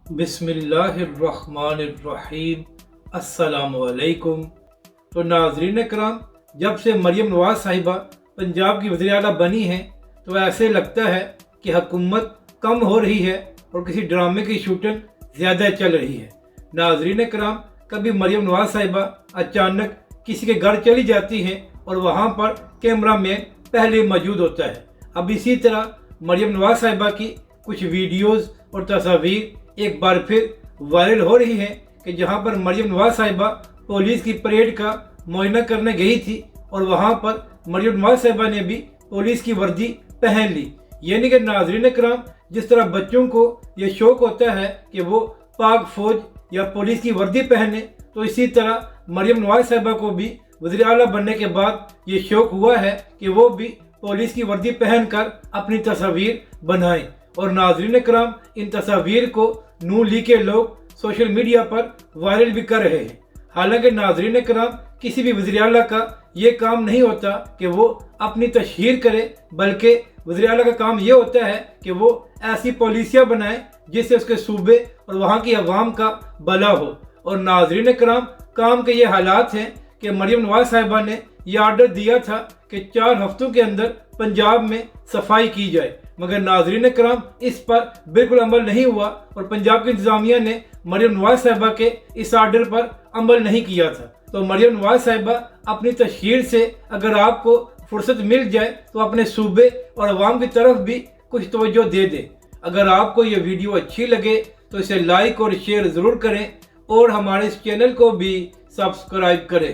بسم اللہ الرحمن الرحیم۔ السلام علیکم۔ تو ناظرین کرام، جب سے مریم نواز صاحبہ پنجاب کی وزیر اعلیٰ بنی ہیں تو ایسے لگتا ہے کہ حکومت کم ہو رہی ہے اور کسی ڈرامے کی شوٹنگ زیادہ چل رہی ہے۔ ناظرین کرام، کبھی مریم نواز صاحبہ اچانک کسی کے گھر چلی جاتی ہیں اور وہاں پر کیمرہ مین پہلے موجود ہوتا ہے۔ اب اسی طرح مریم نواز صاحبہ کی کچھ ویڈیوز اور تصاویر ایک بار پھر وائرل ہو رہی ہیں کہ جہاں پر مریم نواز صاحبہ پولیس کی پریڈ کا معائنہ کرنے گئی تھی اور وہاں پر مریم نواز صاحبہ نے بھی پولیس کی وردی پہن لی۔ یعنی کہ ناظرین کرام، جس طرح بچوں کو یہ شوق ہوتا ہے کہ وہ پاک فوج یا پولیس کی وردی پہنے، تو اسی طرح مریم نواز صاحبہ کو بھی وزیر اعلیٰ بننے کے بعد یہ شوق ہوا ہے کہ وہ بھی پولیس کی وردی پہن کر اپنی تصاویر بنائیں۔ اور ناظرین کرام، ان تصاویر کو نون لیگ کے لوگ سوشل میڈیا پر وائرل بھی کر رہے ہیں۔ حالانکہ ناظرین کرام، کسی بھی وزیر اعلیٰ کا یہ کام نہیں ہوتا کہ وہ اپنی تشہیر کرے، بلکہ وزیر اعلیٰ کا کام یہ ہوتا ہے کہ وہ ایسی پالیسیاں بنائے جس سے اس کے صوبے اور وہاں کی عوام کا بھلا ہو۔ اور ناظرین کرام، کام کے یہ حالات ہیں کہ مریم نواز صاحبہ نے یہ آرڈر دیا تھا کہ 4 ہفتوں کے اندر پنجاب میں صفائی کی جائے، مگر ناظرین کرام اس پر بالکل عمل نہیں ہوا اور پنجاب کی انتظامیہ نے مریم نواز صاحبہ کے اس آرڈر پر عمل نہیں کیا تھا۔ تو مریم نواز صاحبہ، اپنی تشہیر سے اگر آپ کو فرصت مل جائے تو اپنے صوبے اور عوام کی طرف بھی کچھ توجہ دے دیں۔ اگر آپ کو یہ ویڈیو اچھی لگے تو اسے لائک اور شیئر ضرور کریں اور ہمارے اس چینل کو بھی سبسکرائب کریں۔